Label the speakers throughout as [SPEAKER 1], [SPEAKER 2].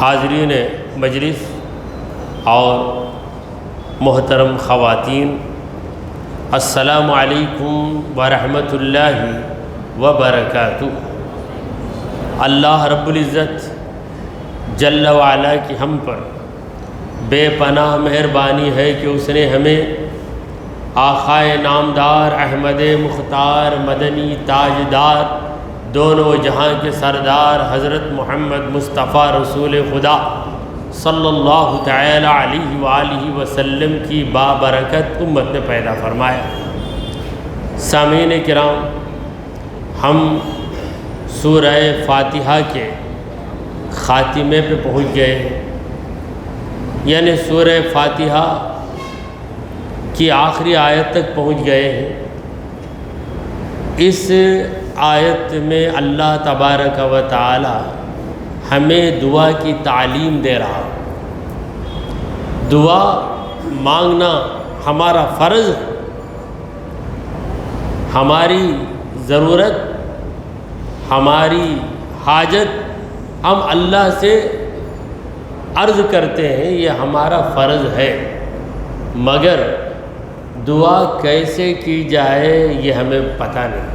[SPEAKER 1] حاضرین مجلس اور محترم خواتین، السلام علیکم ورحمۃ اللہ وبرکاتہ۔ اللہ رب العزت جل وعلا کی ہم پر بے پناہ مہربانی ہے کہ اس نے ہمیں آقائے نامدار احمد مختار مدنی تاجدار دونوں جہاں کے سردار حضرت محمد مصطفیٰ رسول خدا صلی اللہ تعالی علیہ وآلہ وسلم کی بابرکت امت نے پیدا فرمایا۔ سامعین کرام، ہم سورہ فاتحہ کے خاتمے پہ پہنچ گئے ہیں، یعنی سورہ فاتحہ کی آخری آیت تک پہنچ گئے ہیں۔ اس آیت میں اللہ تبارک و تعالی ہمیں دعا کی تعلیم دے رہا۔ دعا مانگنا ہمارا فرض ہے، ہماری ضرورت، ہماری حاجت ہم اللہ سے عرض کرتے ہیں، یہ ہمارا فرض ہے، مگر دعا کیسے کی جائے یہ ہمیں پتہ نہیں۔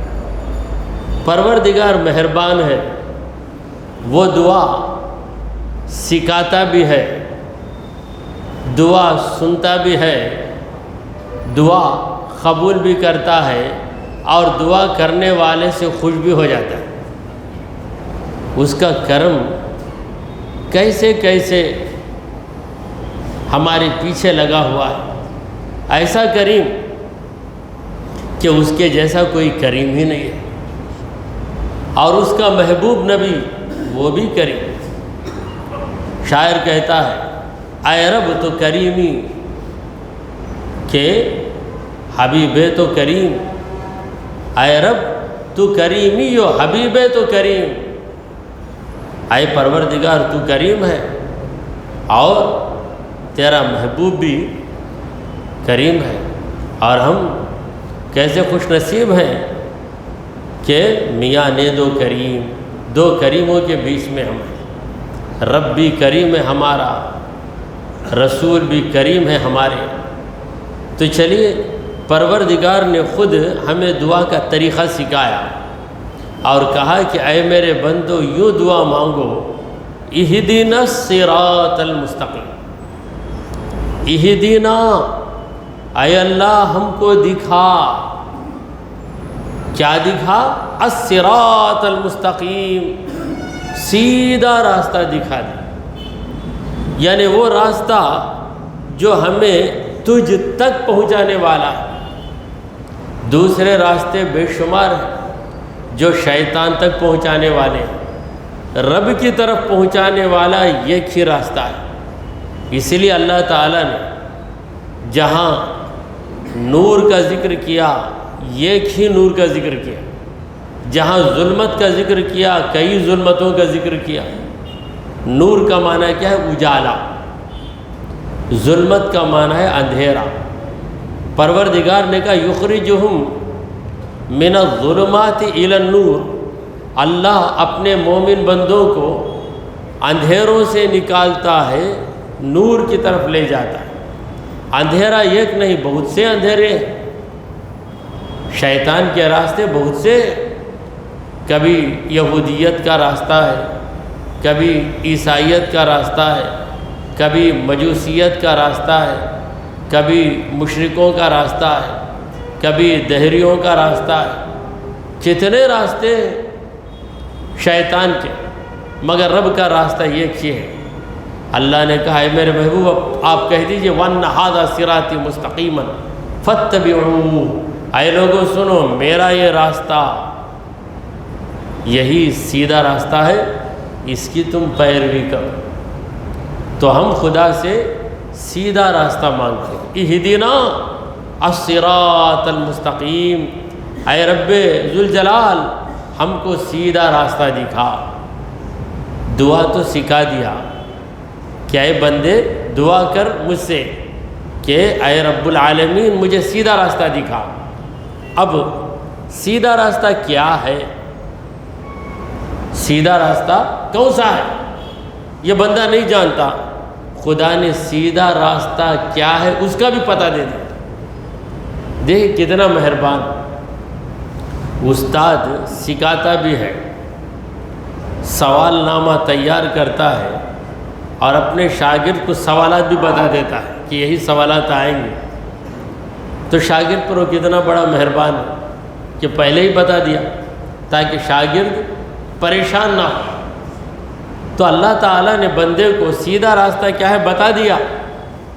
[SPEAKER 1] پروردگار مہربان ہے، وہ دعا سکھاتا بھی ہے، دعا سنتا بھی ہے، دعا قبول بھی کرتا ہے، اور دعا کرنے والے سے خوش بھی ہو جاتا ہے۔ اس کا کرم کیسے کیسے ہمارے پیچھے لگا ہوا ہے، ایسا کریم کہ اس کے جیسا کوئی کریم ہی نہیں ہے، اور اس کا محبوب نبی وہ بھی کریم۔ شاعر کہتا ہے، اے رب تو کریمی کہ حبیب تو کریم، اے رب تو کریمی و حبیب تو کریم، اے پروردگار تو کریم ہے اور تیرا محبوب بھی کریم ہے، اور ہم کیسے خوش نصیب ہیں کہ میاں نے دو کریم، دو کریموں کے بیچ میں ہم ہیں۔ رب بھی کریم ہے ہمارا، رسول بھی کریم ہے ہمارے۔ تو چلیے، پروردگار نے خود ہمیں دعا کا طریقہ سکھایا اور کہا کہ اے میرے بندو یوں دعا مانگو، اہدنا الصراط المستقیم، اہدنا، اے اللہ ہم کو دکھا، کیا دکھا؟ الصراط المستقیم، سیدھا راستہ دکھا دے، یعنی وہ راستہ جو ہمیں تجھ تک پہنچانے والا ہے۔ دوسرے راستے بے شمار ہیں جو شیطان تک پہنچانے والے ہیں، رب کی طرف پہنچانے والا ایک ہی راستہ ہے۔ اس لیے اللہ تعالیٰ نے جہاں نور کا ذکر کیا، ایک ہی نور کا ذکر کیا، جہاں ظلمت کا ذکر کیا، کئی ظلمتوں کا ذکر کیا۔ نور کا معنی کیا ہے؟ اجالا۔ ظلمت کا معنی ہے اندھیرا۔ پروردگار نے کہا یخرجہم من الظلمات الی النور، اللہ اپنے مومن بندوں کو اندھیروں سے نکالتا ہے، نور کی طرف لے جاتا ہے۔ اندھیرا ایک نہیں، بہت سے اندھیرے ہیں، شیطان کے راستے بہت سے، کبھی یہودیت کا راستہ ہے، کبھی عیسائیت کا راستہ ہے، کبھی مجوسیت کا راستہ ہے، کبھی مشرکوں کا راستہ ہے، کبھی دہریوں کا راستہ ہے۔ کتنے راستے شیطان کے، مگر رب کا راستہ ایک ہی ہے۔ اللہ نے کہا اے میرے محبوب آپ کہہ دیجئے وَأَنَّ هَذَا صِرَاطِي مُسْتَقِيمًا فَاتَّبِعُوهُ، اے لوگوں سنو میرا یہ راستہ یہی سیدھا راستہ ہے، اس کی تم پیروی کرو۔ تو ہم خدا سے سیدھا راستہ مانگتے ہیں، اہدنا الصراط المستقیم، اے رب ذوالجلال ہم کو سیدھا راستہ دکھا۔ دعا تو سکھا دیا کہ اے بندے دعا کر مجھ سے کہ اے رب العالمین مجھے سیدھا راستہ دکھا۔ اب سیدھا راستہ کیا ہے؟ سیدھا راستہ کون سا ہے؟ یہ بندہ نہیں جانتا، خدا نے سیدھا راستہ کیا ہے اس کا بھی پتہ دے دیا۔ دیکھ کتنا مہربان استاد، سکھاتا بھی ہے، سوال نامہ تیار کرتا ہے اور اپنے شاگرد کو سوالات بھی بتا دیتا ہے کہ یہی سوالات آئیں گے، تو شاگرد پر وہ کتنا بڑا مہربان ہے کہ پہلے ہی بتا دیا تاکہ شاگرد پریشان نہ ہو۔ تو اللہ تعالیٰ نے بندے کو سیدھا راستہ کیا ہے بتا دیا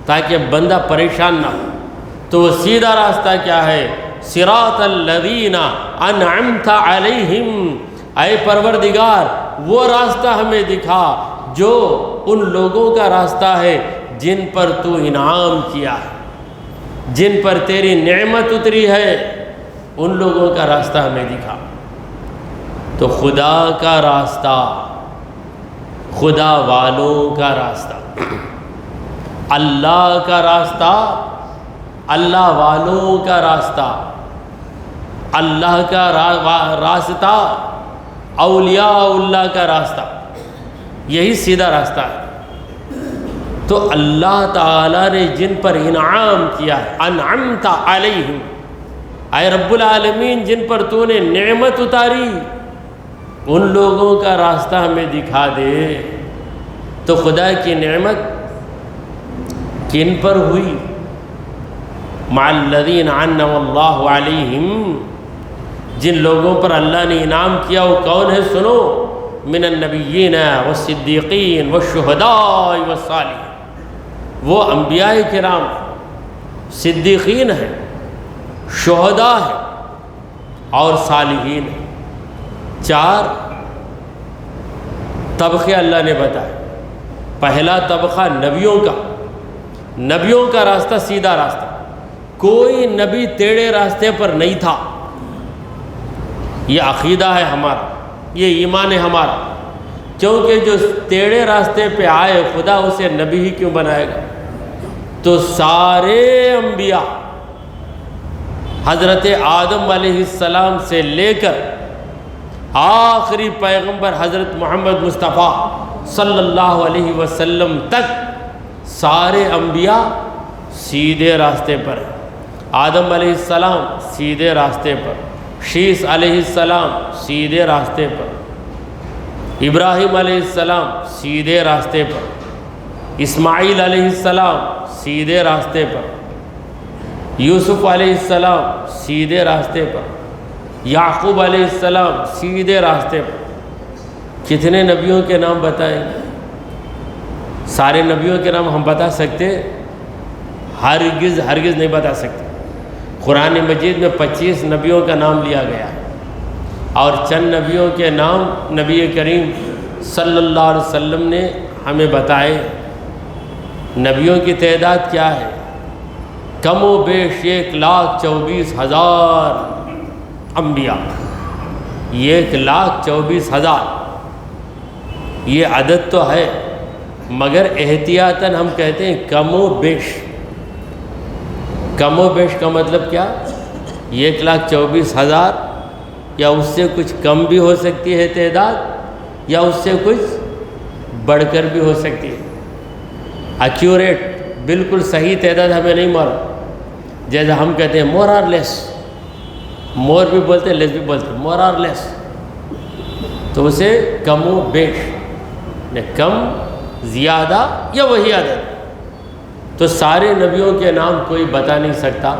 [SPEAKER 1] تاکہ بندہ پریشان نہ ہو۔ تو وہ سیدھا راستہ کیا ہے؟ صراط الذین انعمت علیہم، اے پروردگار وہ راستہ ہمیں دکھا جو ان لوگوں کا راستہ ہے جن پر تو انعام کیا ہے، جن پر تیری نعمت اتری ہے، ان لوگوں کا راستہ ہمیں دکھا۔ تو خدا کا راستہ، خدا والوں کا راستہ، اللہ کا راستہ، اللہ والوں کا راستہ، اللہ کا راستہ، اولیاء اللہ کا راستہ، یہی سیدھا راستہ ہے۔ تو اللہ تعالیٰ نے جن پر انعام کیا ہے، انعمت علیہم، اے رب العالمین جن پر تو نے نعمت اتاری، ان لوگوں کا راستہ ہمیں دکھا دے۔ تو خدا کی نعمت کن پر ہوئی؟ مع الذین انعم اللہ علیہم، جن لوگوں پر اللہ نے انعام کیا وہ کون ہے؟ سنو، من النبیین والصدیقین والشہداء والصالحین، وہ انبیاء کرام، صدیقین ہیں، شہداء ہیں اور صالحین ہیں۔ 4 طبقے اللہ نے بتائے۔ پہلا طبقہ نبیوں کا، نبیوں کا راستہ سیدھا راستہ، کوئی نبی ٹیڑھے راستے پر نہیں تھا۔ یہ عقیدہ ہے ہمارا، یہ ایمان ہے ہمارا، کیونکہ جو ٹیڑھے راستے پہ آئے خدا اسے نبی ہی کیوں بنائے گا؟ تو سارے انبیاء حضرت آدم علیہ السلام سے لے کر آخری پیغمبر حضرت محمد مصطفیٰ صلی اللہ علیہ وسلم تک سارے انبیاء سیدھے راستے پر ہیں۔ آدم علیہ السلام سیدھے راستے پر، شیس علیہ السلام سیدھے راستے پر، ابراہیم علیہ السلام سیدھے راستے پر، اسماعیل علیہ السلام سیدھے راستے پر، یوسف علیہ السلام سیدھے راستے پر، یعقوب علیہ السلام سیدھے راستے پر۔ کتنے نبیوں کے نام بتائیں گے؟ سارے نبیوں کے نام ہم بتا سکتے؟ ہرگز نہیں بتا سکتے۔ قرآن مجید میں 25 نبیوں کا نام لیا گیا ہے، اور چند نبیوں کے نام نبی کریم صلی اللہ علیہ وسلم نے ہمیں بتائے۔ نبیوں کی تعداد کیا ہے؟ کم و بیش 1,24,000 انبیاء، 1,24,000 یہ عدد تو ہے، مگر احتیاطاً ہم کہتے ہیں کم و بیش۔ کم و بیش کا مطلب کیا؟ 1,24,000 یا اس سے کچھ کم بھی ہو سکتی ہے تعداد، یا اس سے کچھ بڑھ کر بھی ہو سکتی ہے۔ ایکیوریٹ بالکل صحیح تعداد ہمیں نہیں معلوم، جیسے ہم کہتے ہیں مور آر لیس، مور بھی بولتے ہیں لیس بھی بولتے ہیں، مور آر لیس، تو اسے کم و بیش، کم زیادہ یا وہی عدد۔ تو سارے نبیوں کے نام کوئی بتا نہیں سکتا،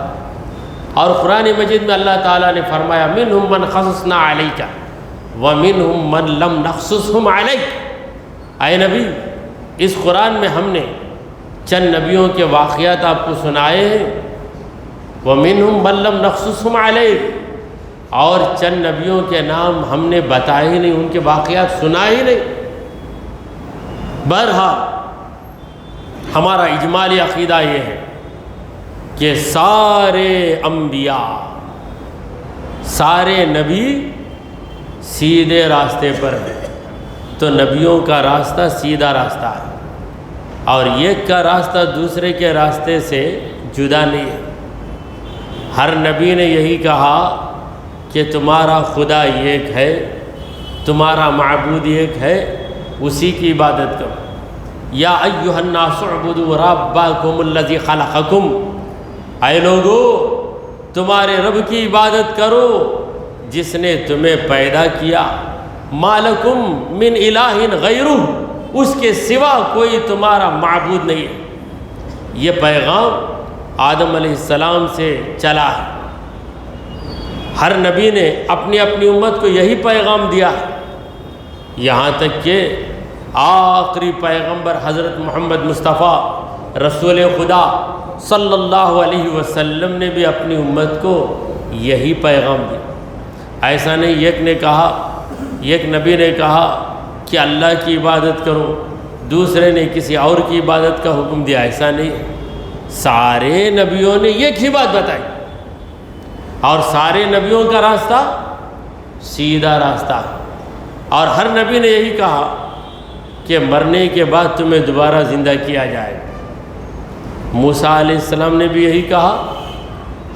[SPEAKER 1] اور قرآن مجید میں اللہ تعالیٰ نے فرمایا منہم من قصصنا علیک ومنہم من لم نقصصہم علیک۔ اے نبی، اس قرآن میں ہم نے چند نبیوں کے واقعات آپ کو سنائے ہیں، ومنہم من لم نقصصہم علیک، اور چند نبیوں کے نام ہم نے بتائے ہی نہیں، ان کے واقعات سنائے ہی نہیں۔ بہرحال ہمارا اجمالی عقیدہ یہ ہے کہ سارے انبیاء، سارے نبی سیدھے راستے پر ہیں۔ تو نبیوں کا راستہ سیدھا راستہ ہے، اور ایک کا راستہ دوسرے کے راستے سے جدا نہیں ہے۔ ہر نبی نے یہی کہا کہ تمہارا خدا ایک ہے، تمہارا معبود ایک ہے، اسی کی عبادت کرو۔ یا ایھا الناس اعبدوا ربکم الذی خلقکم، اے لوگو تمہارے رب کی عبادت کرو جس نے تمہیں پیدا کیا، ما لکم من الہ غیرہ، اس کے سوا کوئی تمہارا معبود نہیں ہے۔ یہ پیغام آدم علیہ السلام سے چلا ہے، ہر نبی نے اپنی اپنی امت کو یہی پیغام دیا ہے، یہاں تک کہ آخری پیغمبر حضرت محمد مصطفیٰ رسول خدا صلی اللہ علیہ وسلم نے بھی اپنی امت کو یہی پیغام دیا۔ ایسا نہیں ایک نے کہا، ایک نبی نے کہا کہ اللہ کی عبادت کرو، دوسرے نے کسی اور کی عبادت کا حکم دیا، ایسا نہیں ہے۔ سارے نبیوں نے ایک ہی بات بتائی، اور سارے نبیوں کا راستہ سیدھا راستہ ہے، اور ہر نبی نے یہی کہا کہ مرنے کے بعد تمہیں دوبارہ زندہ کیا جائے گا۔ موسیٰ علیہ السلام نے بھی یہی کہا،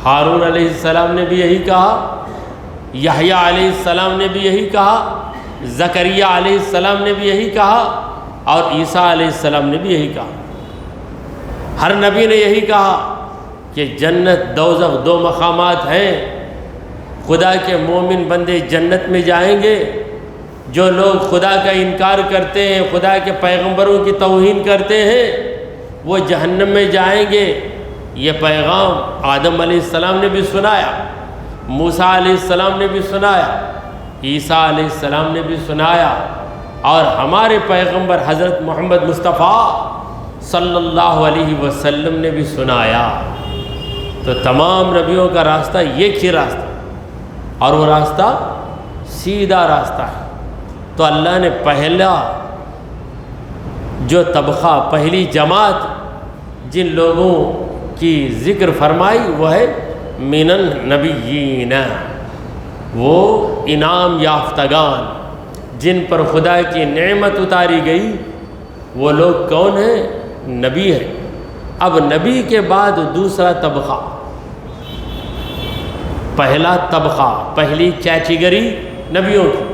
[SPEAKER 1] ہارون علیہ السلام نے بھی یہی کہا، یحییٰ علیہ السلام نے بھی یہی کہا، زکریا علیہ السلام نے بھی یہی کہا، اور عیسیٰ علیہ السلام نے بھی یہی کہا۔ ہر نبی نے یہی کہا کہ جنت دوزخ دو مقامات ہیں، خدا کے مومن بندے جنت میں جائیں گے، جو لوگ خدا کا انکار کرتے ہیں، خدا کے پیغمبروں کی توہین کرتے ہیں، وہ جہنم میں جائیں گے۔ یہ پیغام آدم علیہ السلام نے بھی سنایا، موسیٰ علیہ السلام نے بھی سنایا، عیسیٰ علیہ السلام نے بھی سنایا، اور ہمارے پیغمبر حضرت محمد مصطفیٰ صلی اللہ علیہ وسلم نے بھی سنایا۔ تو تمام نبیوں کا راستہ ایک ہی راستہ، اور وہ راستہ سیدھا راستہ ہے۔ تو اللہ نے پہلا جو طبقہ، پہلی جماعت جن لوگوں کی ذکر فرمائی وہ ہے من النبیین، وہ انعام یافتگان جن پر خدا کی نعمت اتاری گئی، وہ لوگ کون ہیں؟ نبی ہیں۔ اب نبی کے بعد دوسرا طبقہ، پہلا طبقہ، پہلی کیٹیگری نبیوں کی،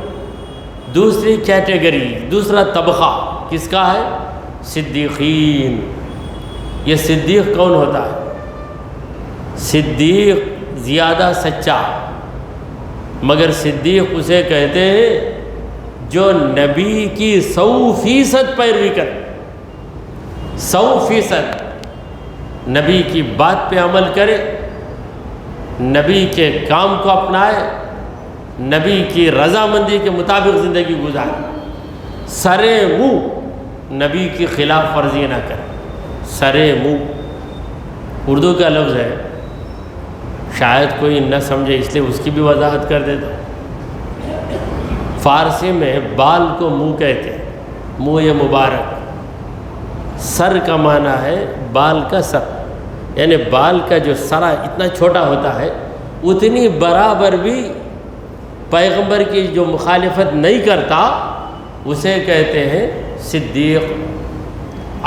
[SPEAKER 1] دوسری کیٹیگری، دوسرا طبقہ کس کا ہے؟ صدیقین۔ یہ صدیق کون ہوتا ہے؟ صدیق زیادہ سچا، مگر صدیق اسے کہتے ہیں جو نبی کی 100% پیروی کرے، 100% نبی کی بات پہ عمل کرے، نبی کے کام کو اپنائے، نبی کی رضامندی کے مطابق زندگی گزارے، سرے منہ نبی کی خلاف ورزی نہ کرے۔ سرے منہ اردو کا لفظ ہے، شاید کوئی نہ سمجھے اس لیے اس کی بھی وضاحت کر دیتا ہوں۔ فارسی میں بال کو منہ کہتے ہیں، منہ یہ مبارک۔ سر کا معنی ہے بال کا سر، یعنی بال کا جو سرا اتنا چھوٹا ہوتا ہے، اتنی برابر بھی پیغمبر کی جو مخالفت نہیں کرتا اسے کہتے ہیں صدیق۔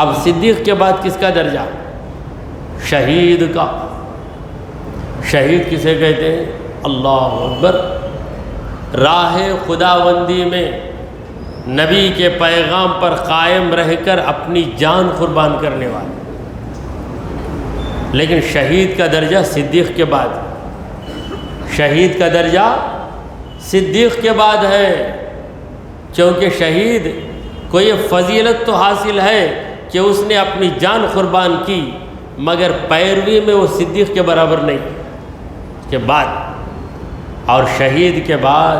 [SPEAKER 1] اب صدیق کے بعد کس کا درجہ؟ شہید کا۔ شہید کسے کہتے ہیں؟ اللہ اکبر، راہ خداوندی میں نبی کے پیغام پر قائم رہ کر اپنی جان قربان کرنے والے۔ لیکن شہید کا درجہ صدیق کے بعد، شہید کا درجہ صدیق کے بعد ہے، کیونکہ شہید کو یہ فضیلت تو حاصل ہے کہ اس نے اپنی جان قربان کی، مگر پیروی میں وہ صدیق کے برابر نہیں۔ کے بعد اور شہید کے بعد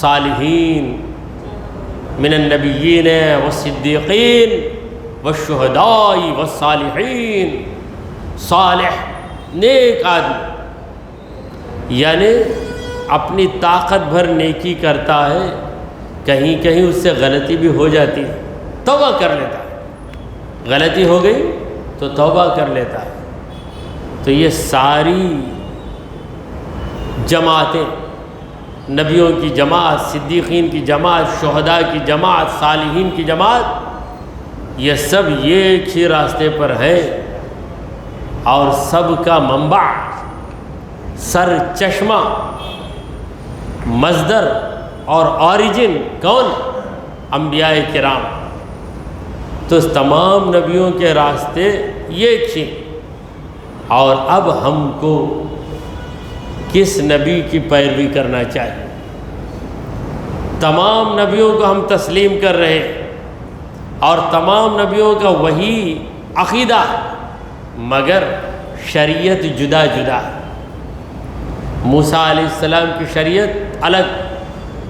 [SPEAKER 1] صالحین من النبیین والصدیقین والشہداء والصالحین، صالح نیک آدمی، یعنی اپنی طاقت بھر نیکی کرتا ہے، کہیں کہیں اس سے غلطی بھی ہو جاتی ہے، توبہ کر لیتا ہے، غلطی ہو گئی تو توبہ کر لیتا ہے۔ تو یہ ساری جماعتیں، نبیوں کی جماعت، صدیقین کی جماعت، شہداء کی جماعت، صالحین کی جماعت، یہ سب ایک ہی راستے پر ہے، اور سب کا منبع، سر چشمہ، مصدر اور اوریجن کون؟ انبیاء کرام۔ تو تمام نبیوں کے راستے یہ تھے، اور اب ہم کو کس نبی کی پیروی کرنا چاہیے؟ تمام نبیوں کو ہم تسلیم کر رہے ہیں اور تمام نبیوں کا وہی عقیدہ ہے، مگر شریعت جدا جدا ہے۔ موسیٰ علیہ السلام کی شریعت الگ،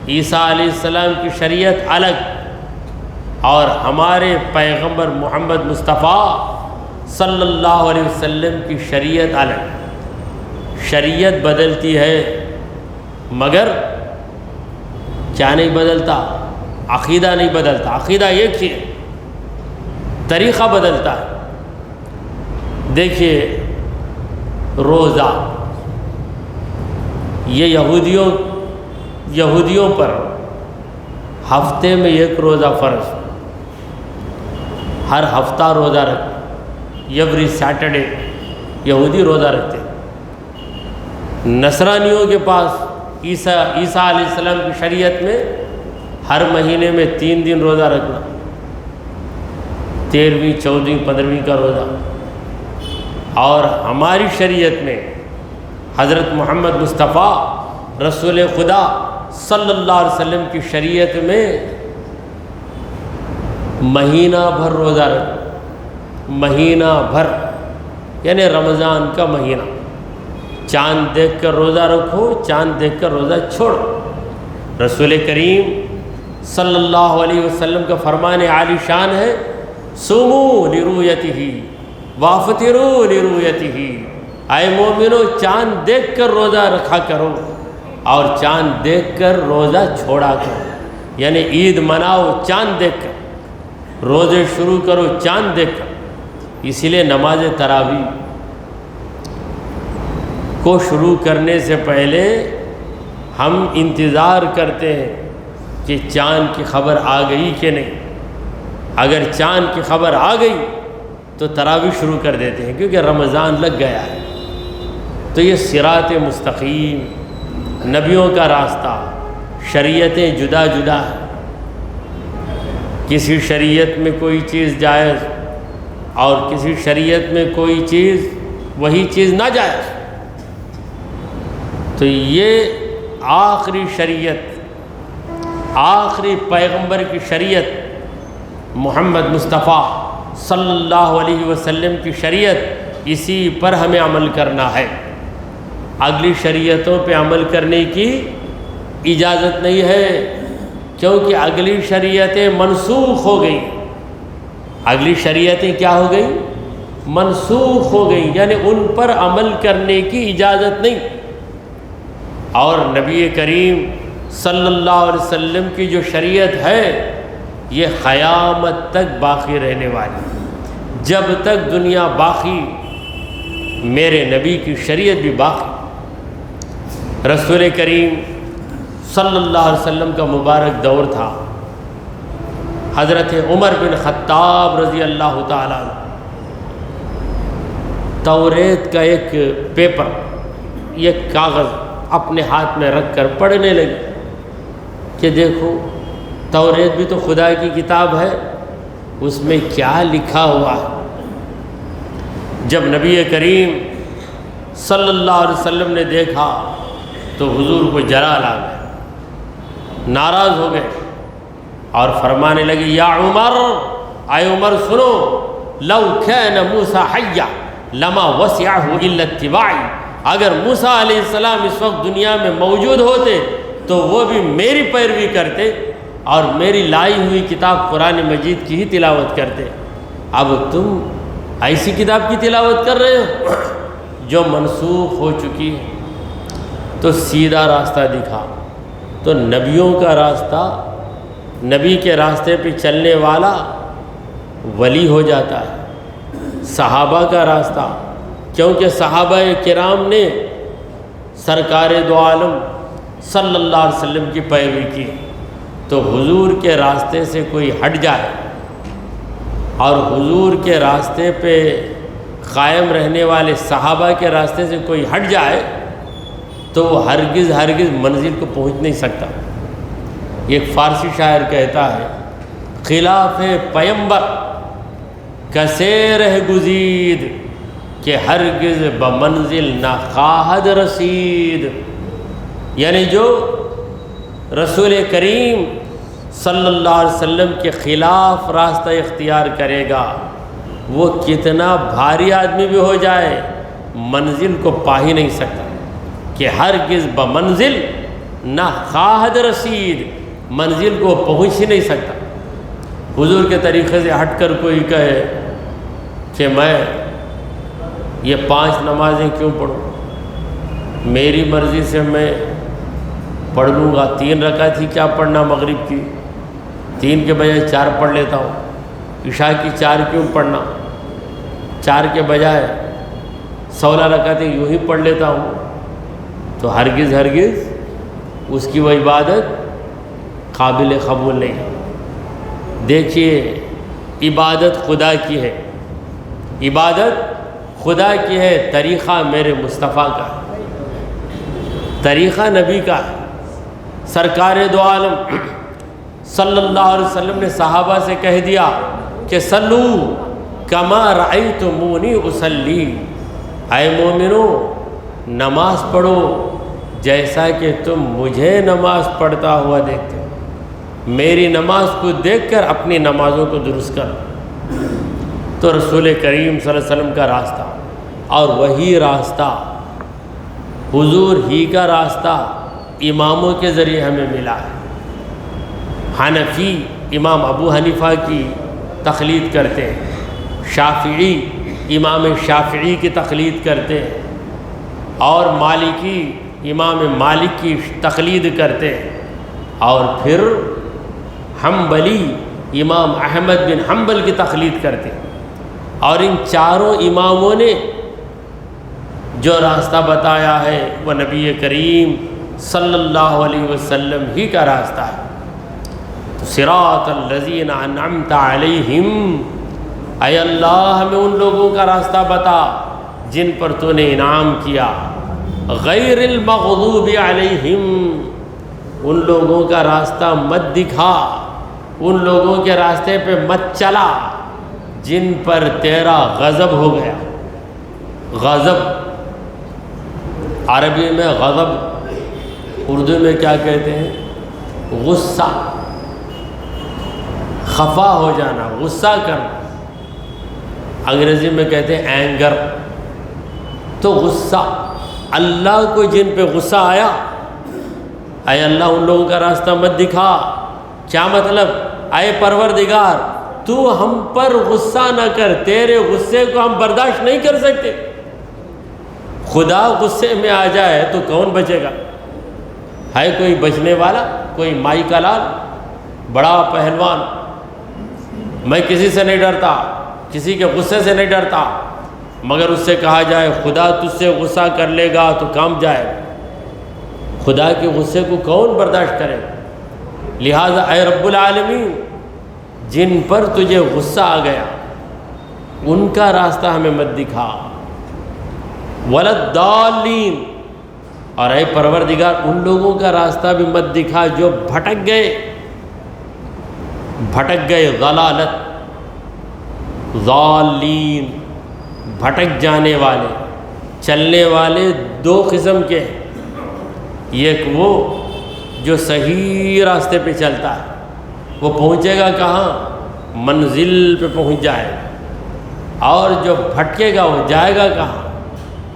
[SPEAKER 1] عیسیٰ علیہ السلام کی شریعت الگ، اور ہمارے پیغمبر محمد مصطفیٰ صلی اللہ علیہ وسلم کی شریعت الگ۔ شریعت بدلتی ہے مگر کیا نہیں بدلتا؟ عقیدہ نہیں بدلتا، عقیدہ ایک ہی ہے، طریقہ بدلتا ہے۔ دیکھیے روزہ، یہ یہودیوں پر ہفتے میں ایک روزہ فرض، ہر ہفتہ روزہ رکھتے، ایوری سیٹرڈے یہودی روزہ رکھتے۔ نصرانیوں کے پاس عیسیٰ علیہ السلام کی شریعت میں ہر مہینے میں 3 دن روزہ رکھنا، 13ویں 14ویں 15ویں کا روزہ، اور ہماری شریعت میں حضرت محمد مصطفیٰ رسول خدا صلی اللہ علیہ وسلم کی شریعت میں مہینہ بھر روزہ رکھنا، مہینہ بھر یعنی رمضان کا مہینہ، چاند دیکھ کر روزہ رکھو، چاند دیکھ کر روزہ چھوڑو۔ رسول کریم صلی اللہ علیہ وسلم کا فرمان عالی شان ہے، صوموا لرؤیتہ وافطروا لرؤیتہ، اے مومنو چاند دیکھ کر روزہ رکھا کرو اور چاند دیکھ کر روزہ چھوڑا کرو، یعنی عید مناؤ چاند دیکھ کر، روزے شروع کرو چاند دیکھ کر۔ اسی لیے نماز تراویح کو شروع کرنے سے پہلے ہم انتظار کرتے ہیں کہ چاند کی خبر آ گئی کہ نہیں۔ اگر چاند کی خبر آ گئی تو تراویح شروع کر دیتے ہیں، کیونکہ رمضان لگ گیا ہے۔ تو یہ صراط مستقیم، نبیوں کا راستہ، شریعتیں جدا جدا ہیں، کسی شریعت میں کوئی چیز جائز اور کسی شریعت میں کوئی چیز وہی چیز ناجائز۔ تو یہ آخری شریعت، آخری پیغمبر کی شریعت محمد مصطفیٰ صلی اللہ علیہ وسلم کی شریعت، اسی پر ہمیں عمل کرنا ہے۔ اگلی شریعتوں پہ عمل کرنے کی اجازت نہیں ہے، کیونکہ اگلی شریعتیں منسوخ ہو گئیں۔ اگلی شریعتیں کیا ہو گئیں؟ منسوخ ہو گئیں، یعنی ان پر عمل کرنے کی اجازت نہیں۔ اور نبی کریم صلی اللہ علیہ وسلم کی جو شریعت ہے یہ قیامت تک باقی رہنے والی، جب تک دنیا باقی میرے نبی کی شریعت بھی باقی۔ رسول کریم صلی اللہ علیہ وسلم کا مبارک دور تھا، حضرت عمر بن خطاب رضی اللہ تعالیٰ عنہ توریت کا ایک پیپر، ایک کاغذ اپنے ہاتھ میں رکھ کر پڑھنے لگے کہ دیکھو توریت بھی تو خدا کی کتاب ہے، اس میں کیا لکھا ہوا ہے۔ جب نبی کریم صلی اللہ علیہ وسلم نے دیکھا تو حضور کو جلال آ گئے، ناراض ہو گئے اور فرمانے لگے یا عمر، اے عمر سنو، لو کان موسیٰ حیا لما وسعہ الا اتباعی، اگر موسیٰ علیہ السلام اس وقت دنیا میں موجود ہوتے تو وہ بھی میری پیروی کرتے اور میری لائی ہوئی کتاب قرآن مجید کی ہی تلاوت کرتے۔ اب تم ایسی کتاب کی تلاوت کر رہے ہو جو منسوخ ہو چکی ہے۔ تو سیدھا راستہ دکھا، تو نبیوں کا راستہ، نبی کے راستے پہ چلنے والا ولی ہو جاتا ہے۔ صحابہ کا راستہ، کیونکہ صحابہ کرام نے سرکار دو عالم صلی اللہ علیہ وسلم کی پیروی کی، تو حضور کے راستے سے کوئی ہٹ جائے اور حضور کے راستے پہ قائم رہنے والے صحابہ کے راستے سے کوئی ہٹ جائے تو وہ ہرگز منزل کو پہنچ نہیں سکتا۔ ایک فارسی شاعر کہتا ہے، خلاف پیمبر کسے رہ گزید کہ ہرگز بمنزل نہ خواہد رسید، یعنی جو رسول کریم صلی اللہ علیہ وسلم کے خلاف راستہ اختیار کرے گا، وہ کتنا بھاری آدمی بھی ہو جائے منزل کو پا ہی نہیں سکتا، کہ ہرگز بمنزل نہ خواہد رسید، منزل کو پہنچ ہی نہیں سکتا۔ حضور کے طریقے سے ہٹ کر کوئی کہے کہ میں یہ 5 نمازیں کیوں پڑھوں، میری مرضی سے میں پڑھ لوں گا، 3 رکعت ہی کیا پڑھنا مغرب کی، 3 کے بجائے 4 پڑھ لیتا ہوں، عشاء کی 4 کیوں پڑھنا، 4 کے بجائے 16 رکعتیں یوں ہی پڑھ لیتا ہوں، تو ہرگز اس کی وہ عبادت قابل قبول نہیں۔ دیکھیے عبادت خدا کی ہے، عبادت خدا کی ہے، طریقہ میرے مصطفیٰ کا ہے، طریقہ نبی کا ہے۔ سرکار دو عالم صلی اللہ علیہ وسلم نے صحابہ سے کہہ دیا کہ صلو کما رأیتمونی اصلی، اے مومنو نماز پڑھو جیسا کہ تم مجھے نماز پڑھتا ہوا دیکھتے ہو، میری نماز کو دیکھ کر اپنی نمازوں کو درست کرو۔ تو رسول کریم صلی اللہ علیہ وسلم کا راستہ، اور وہی راستہ حضور ہی کا راستہ اماموں کے ذریعے ہمیں ملا ہے۔ حنفی امام ابو حنیفہ کی تقلید کرتے ہیں، شافعی امام شافعی کی تقلید کرتے ہیں، اور مالکی امام مالک کی تقلید کرتے ہیں، اور پھر حنبلی امام احمد بن حنبل کی تقلید کرتے ہیں۔ اور ان چاروں اماموں نے جو راستہ بتایا ہے وہ نبی کریم صلی اللہ علیہ وسلم ہی کا راستہ ہے۔ صراط الذین انعمت علیہم، اے اللہ ہمیں ان لوگوں کا راستہ بتا جن پر تو نے انعام کیا، غیر المغضوب علیہم، ان لوگوں کا راستہ مت دکھا، ان لوگوں کے راستے پہ مت چلا جن پر تیرا غضب ہو گیا۔ غضب عربی میں غضب، اردو میں کیا کہتے ہیں؟ غصہ، خفا ہو جانا، غصہ کرنا، انگریزی میں کہتے ہیں اینگر۔ تو غصہ، اللہ کو جن پہ غصہ آیا، اے اللہ ان لوگوں کا راستہ مت دکھا، کیا مطلب؟ اے پروردگار تو ہم پر غصہ نہ کر، تیرے غصے کو ہم برداشت نہیں کر سکتے۔ خدا غصے میں آ جائے تو کون بچے گا؟ ہے کوئی بچنے والا؟ کوئی مائی کا لال، بڑا پہلوان؟ میں کسی سے نہیں ڈرتا، کسی کے غصے سے نہیں ڈرتا، مگر اس سے کہا جائے خدا تجھ سے غصہ کر لے گا تو کام جائے گا۔ خدا کے غصے کو کون برداشت کرے گا؟ لہٰذا اے رب العالمین جن پر تجھے غصہ آ گیا ان کا راستہ ہمیں مت دکھا، ولا الضالین، اور اے پروردگار ان لوگوں کا راستہ بھی مت دکھا جو بھٹک گئے، ضلالت، ضالین، بھٹک جانے والے۔ چلنے والے 2 قسم کے ہیں، ایک وہ جو صحیح راستے پہ چلتا ہے، وہ پہنچے گا کہاں؟ منزل پہ پہنچ جائے گا، اور جو بھٹکے گا وہ جائے گا کہاں؟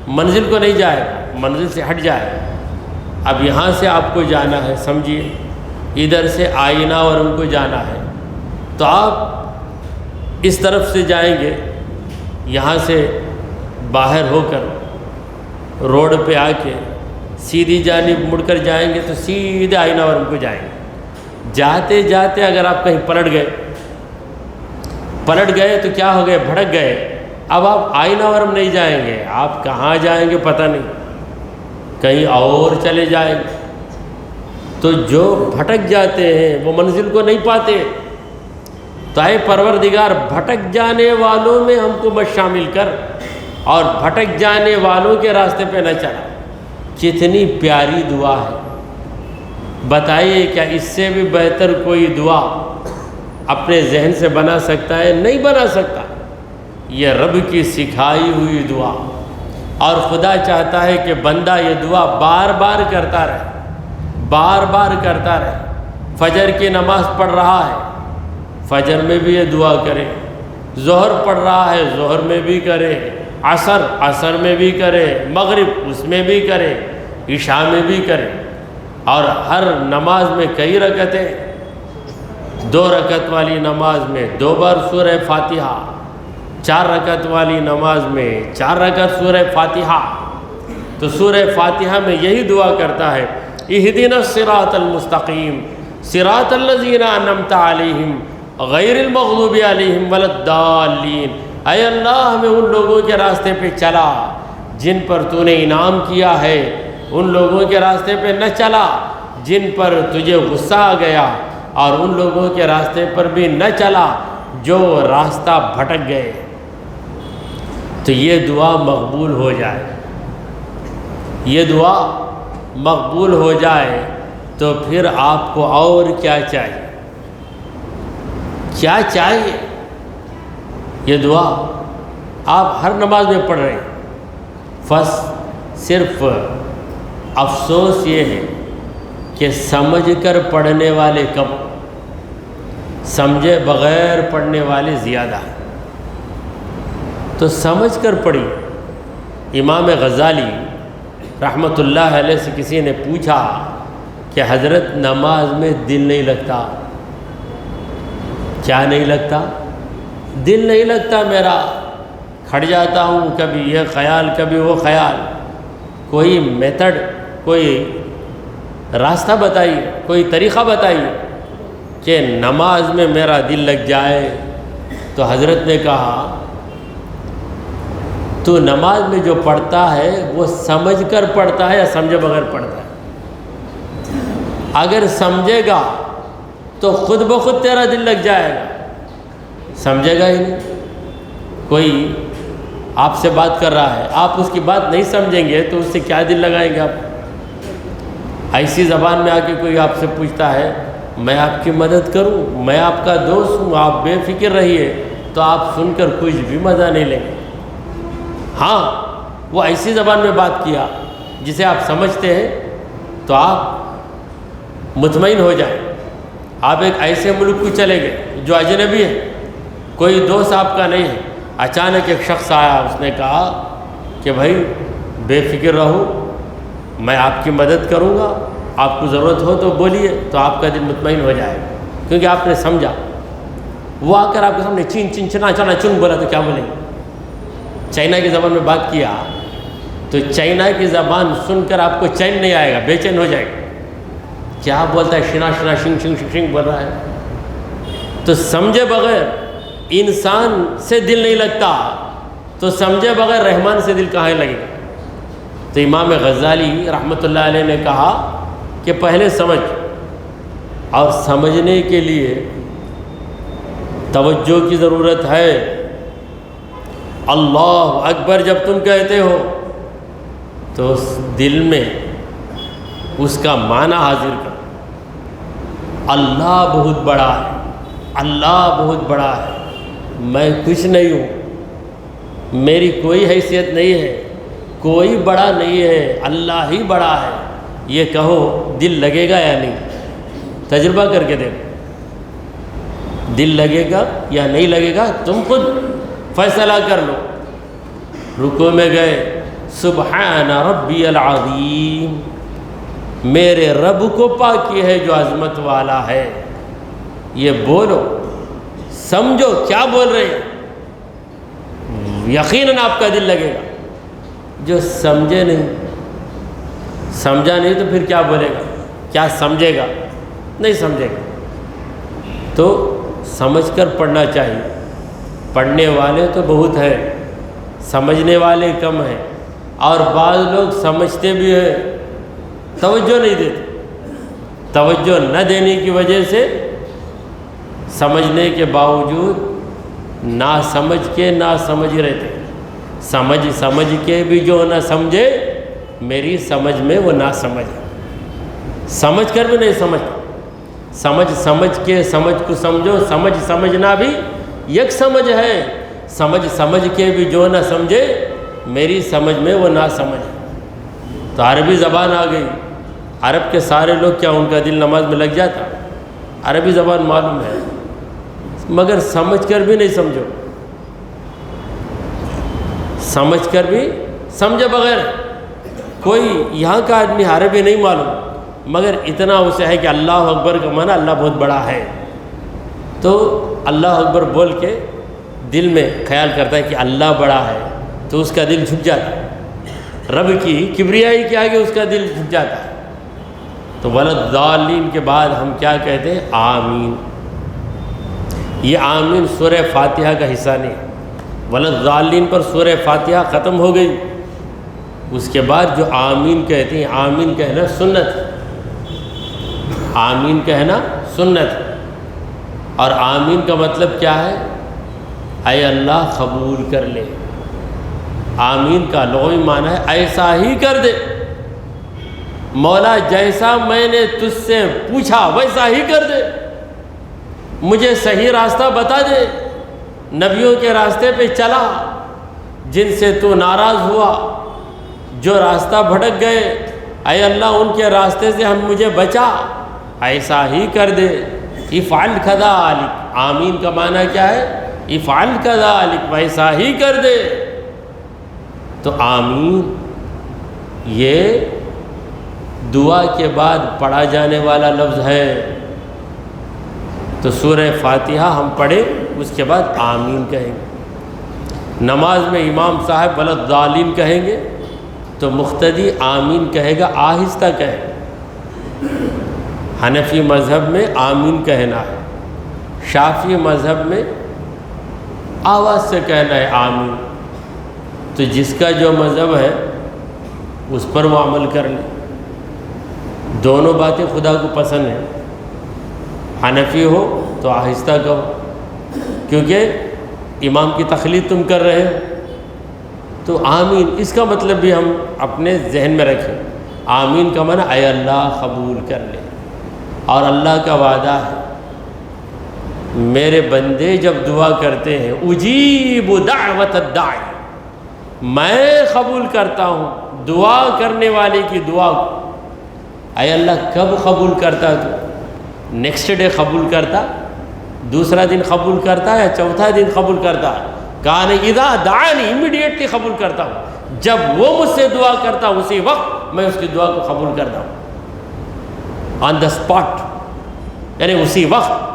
[SPEAKER 1] منزل کو نہیں جائے گا، منزل سے ہٹ جائے گا۔ اب یہاں سے آپ کو جانا ہے، سمجھیے ادھر سے آئینہ ورم کو جانا ہے، تو آپ اس طرف سے جائیں گے، یہاں سے باہر ہو کر روڈ پہ آ کے سیدھی جانب مڑ کر جائیں گے تو سیدھے آئینہ ورم کو جائیں گے۔ جاتے جاتے اگر آپ کہیں پلٹ گئے تو کیا ہو گئے؟ بھٹک گئے۔ اب آپ آئینہ ورم نہیں جائیں گے، آپ کہاں جائیں گے پتہ نہیں، کہیں اور چلے جائیں گے۔ تو جو بھٹک جاتے ہیں وہ منزل کو نہیں پاتے۔ تو اے پروردگار بھٹک جانے والوں میں ہم کو مت شامل کر، اور بھٹک جانے والوں کے راستے پہ نہ چلا۔ کتنی پیاری دعا ہے، بتائیے کیا اس سے بھی بہتر کوئی دعا اپنے ذہن سے بنا سکتا ہے؟ نہیں بنا سکتا۔ یہ رب کی سکھائی ہوئی دعا، اور خدا چاہتا ہے کہ بندہ یہ دعا بار بار کرتا رہے، بار بار کرتا رہے۔ فجر کی نماز پڑھ رہا ہے، فجر میں بھی یہ دعا کرے، ظہر پڑھ رہا ہے، ظہر میں بھی کرے، عصر میں بھی کرے، مغرب اس میں بھی کرے، عشاء میں بھی کرے، اور ہر نماز میں کئی رکعتیں، 2 رکعت والی نماز میں 2 بار سورہ فاتحہ، 4 رکعت والی نماز میں 4 رکعت سورہ فاتحہ۔ تو سورہ فاتحہ میں یہی دعا کرتا ہے، اہدنا الصراط المستقیم صراط الذین انعمت علیہم غیر المغضوب علیہم ولا الضالین۔ اے اللہ ہمیں ان لوگوں کے راستے پہ چلا جن پر تو نے انعام کیا ہے، ان لوگوں کے راستے پہ نہ چلا جن پر تجھے غصہ آ گیا، اور ان لوگوں کے راستے پر بھی نہ چلا جو راستہ بھٹک گئے۔ تو یہ دعا مقبول ہو جائے، یہ دعا مقبول ہو جائے تو پھر آپ کو اور کیا چاہیے؟ کیا چاہیے؟ یہ دعا آپ ہر نماز میں پڑھ رہے ہیں، بس صرف افسوس یہ ہے کہ سمجھ کر پڑھنے والے کم، سمجھے بغیر پڑھنے والے زیادہ ہیں۔ تو سمجھ کر پڑھی۔ امام غزالی رحمۃ اللہ علیہ سے کسی نے پوچھا کہ حضرت نماز میں دل نہیں لگتا؟ کیا نہیں لگتا؟ دل نہیں لگتا میرا، کھڑ جاتا ہوں، کبھی یہ خیال کبھی وہ خیال۔ کوئی میتھڈ، کوئی راستہ بتائیے، کوئی طریقہ بتائیے کہ نماز میں میرا دل لگ جائے۔ تو حضرت نے کہا تو نماز میں جو پڑھتا ہے وہ سمجھ کر پڑھتا ہے یا سمجھے بغیر پڑھتا ہے؟ اگر سمجھے گا تو خود بخود تیرا دل لگ جائے گا، سمجھے گا ہی نہیں۔ کوئی آپ سے بات کر رہا ہے، آپ اس کی بات نہیں سمجھیں گے تو اس سے کیا دل لگائیں گے آپ؟ ایسی زبان میں آ کے کوئی آپ سے پوچھتا ہے میں آپ کی مدد کروں، میں آپ کا دوست ہوں، آپ بے فکر رہیے، تو آپ سن کر کچھ بھی مزہ نہیں لیں گے۔ ہاں وہ ایسی زبان میں بات کیا جسے آپ سمجھتے ہیں تو آپ مطمئن ہو جائیں۔ آپ ایک ایسے ملک کو چلے گئے جو اجنبی ہے، کوئی دوست آپ کا نہیں ہے، اچانک ایک شخص آیا، اس نے کہا کہ بھائی بے فکر رہو، میں آپ کی مدد کروں گا، آپ کو ضرورت ہو تو بولیے، تو آپ کا دل مطمئن ہو جائے گا، کیونکہ آپ نے سمجھا۔ وہ آ کر آپ کے سامنے چین چین چنا چنا چن بولا تو کیا بولیں گے؟ چائنا کی زبان میں بات کیا تو چائنا کی زبان سن کر آپ کو چین نہیں آئے گا، بے چین ہو جائے گا۔ کیا بولتا ہے؟ شنا شنا شنگ شنگ شنگ شنگ بول رہا ہے۔ تو سمجھے بغیر انسان سے دل نہیں لگتا، تو سمجھے بغیر رحمان سے دل کہاں لگے گا؟ تو امام غزالی رحمۃ اللہ علیہ نے کہا کہ پہلے سمجھ، اور سمجھنے کے لیے توجہ کی ضرورت ہے۔ اللہ اکبر جب تم کہتے ہو تو اس دل میں اس کا معنی حاضر کر، اللہ بہت بڑا ہے، اللہ بہت بڑا ہے، میں کچھ نہیں ہوں، میری کوئی حیثیت نہیں ہے، کوئی بڑا نہیں ہے، اللہ ہی بڑا ہے، یہ کہو دل لگے گا یا نہیں؟ تجربہ کر کے دیکھو، دل لگے گا یا نہیں لگے گا، تم خود فیصلہ کر لو۔ رکوع میں گئے، سبحان ربی العظیم، میرے رب کو پاکی ہے جو عظمت والا ہے، یہ بولو، سمجھو کیا بول رہے ہیں، یقیناً آپ کا دل لگے گا۔ جو سمجھے نہیں، سمجھا نہیں تو پھر کیا بولے گا؟ کیا سمجھے گا؟ نہیں سمجھے گا۔ تو سمجھ کر پڑھنا چاہیے۔ پڑھنے والے تو بہت ہیں، سمجھنے والے کم ہیں، اور بعض لوگ سمجھتے بھی ہیں، توجہ نہیں دیتے۔ توجہ نہ دینے کی وجہ سے سمجھنے کے باوجود نہ سمجھ کے نہ سمجھ رہتے، سمجھ کے بھی جو نہ سمجھے، میری سمجھ میں وہ نہ سمجھ، سمجھ کر بھی نہیں سمجھتا۔ سمجھ کے سمجھ کو سمجھو، سمجھنا بھی یک سمجھ ہے، سمجھ کے بھی جو نہ سمجھے میری سمجھ میں وہ نہ سمجھے۔ تو عربی زبان آ گئی، عرب کے سارے لوگ کیا ان کا دل نماز میں لگ جاتا؟ عربی زبان معلوم ہے مگر سمجھ کر بھی نہیں سمجھو، سمجھ کر بھی سمجھے بغیر۔ کوئی یہاں کا آدمی عربی نہیں معلوم مگر اتنا اسے ہے کہ اللہ اکبر کا معنی اللہ بہت بڑا ہے، تو اللہ اکبر بول کے دل میں خیال کرتا ہے کہ اللہ بڑا ہے، تو اس کا دل جھک جاتا ہے، رب کی کبریائی کے آگے اس کا دل جھک جاتا ہے۔ تو ولضالین کے بعد ہم کیا کہتے ہیں؟ آمین۔ یہ آمین سورہ فاتحہ کا حصہ نہیں، ولضالین پر سورہ فاتحہ ختم ہو گئی، اس کے بعد جو آمین کہتے ہیں، آمین کہنا سنت، آمین کہنا سنت، اور آمین کا مطلب کیا ہے؟ اے اللہ قبول کر لے۔ آمین کا لغوی معنی ہے ایسا ہی کر دے، مولا جیسا میں نے تجھ سے پوچھا ویسا ہی کر دے، مجھے صحیح راستہ بتا دے، نبیوں کے راستے پہ چلا جن سے تو ناراض ہوا، جو راستہ بھٹک گئے اے اللہ ان کے راستے سے مجھے بچا، ایسا ہی کر دے۔ افعل کذالک، آمین کا معنی کیا ہے؟ افعل کذالک، ویسا ہی کر دے۔ تو آمین یہ دعا کے بعد پڑھا جانے والا لفظ ہے، تو سورہ فاتحہ ہم پڑھیں اس کے بعد آمین کہیں گے۔ نماز میں امام صاحب ولضالین کہیں گے تو مقتدی آمین کہے گا، آہستہ کہے گا۔ حنفی مذہب میں آمین کہنا ہے، شافعی مذہب میں آواز سے کہنا ہے آمین۔ تو جس کا جو مذہب ہے اس پر وہ عمل کر لے، دونوں باتیں خدا کو پسند ہیں۔ حنفی ہو تو آہستہ کہو کیونکہ امام کی تقلید تم کر رہے ہو، تو آمین اس کا مطلب بھی ہم اپنے ذہن میں رکھیں۔ آمین کا معنی اے اللہ قبول کر لے، اور اللہ کا وعدہ ہے میرے بندے جب دعا کرتے ہیں اجیب دعوت الداعی، میں قبول کرتا ہوں دعا کرنے والے کی دعا کو۔ اے اللہ کب قبول کرتا تو؟ نیکسٹ ڈے قبول کرتا، دوسرا دن قبول کرتا یا چوتھا دن قبول کرتا؟ کان اذا دعانی، امیڈیٹلی قبول کرتا ہوں، جب وہ مجھ سے دعا کرتا ہوں اسی وقت میں اس کی دعا کو قبول کرتا ہوں، آن دا اسپاٹ، یعنی اسی وقت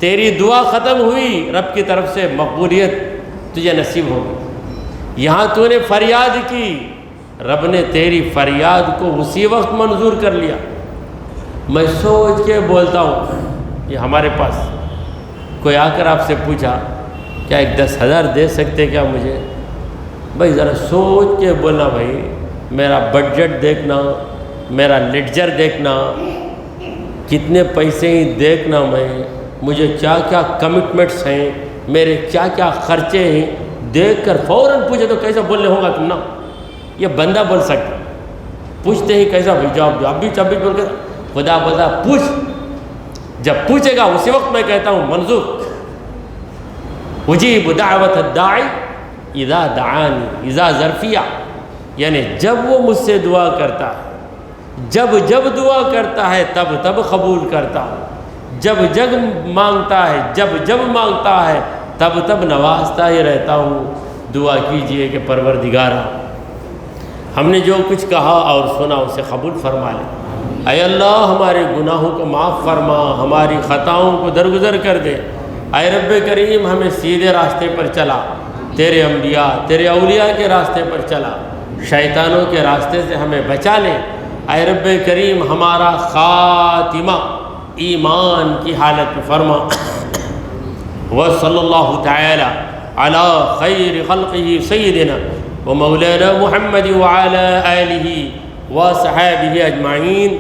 [SPEAKER 1] تیری دعا ختم ہوئی، رب کی طرف سے مقبولیت تجھے نصیب ہوگی۔ یہاں تو نے فریاد کی، رب نے تیری فریاد کو اسی وقت منظور کر لیا۔ میں سوچ کے بولتا ہوں کہ ہمارے پاس کوئی آ کر آپ سے پوچھا کیا ایک 10,000 دے سکتے کیا مجھے؟ بھائی ذرا سوچ کے بولنا، بھائی میرا بجٹ دیکھنا، میرا لیڈجر دیکھنا، کتنے پیسے ہی دیکھنا، مجھے کیا کیا کمٹمنٹس ہیں، میرے کیا کیا خرچے ہیں، دیکھ کر فوراً پوچھے تو کیسا بولنے ہوگا تم نا؟ یہ بندہ بول سکتا، پوچھتے ہی کیسا بھائی جواب دو، اب بھی بول کے خدا بولتا پوچھ، جب پوچھے گا اسی وقت میں کہتا ہوں منظور۔ اجیب دعوت الداعی اذا دعانی، اذا ظرفیہ، یعنی جب وہ مجھ سے دعا کرتا ہے، جب دعا کرتا ہے تب قبول کرتا ہوں، جب مانگتا ہے، جب مانگتا ہے تب نوازتا ہی رہتا ہوں۔ دعا کیجئے کہ پروردگارا ہم نے جو کچھ کہا اور سنا اسے قبول فرما لے۔ اے اللہ ہمارے گناہوں کو معاف فرما، ہماری خطاؤں کو درگزر کر دے۔ اے رب کریم ہمیں سیدھے راستے پر چلا، تیرے انبیاء تیرے اولیاء کے راستے پر چلا، شیطانوں کے راستے سے ہمیں بچا لے۔ اے رب کریم ہمارا خاتمہ ایمان کی حالت میں فرما۔ وصلی اللہ تعالی علی خیر خلقہ سیدنا و مولانا محمد وعلی آلہ و صحابہ اجمعین۔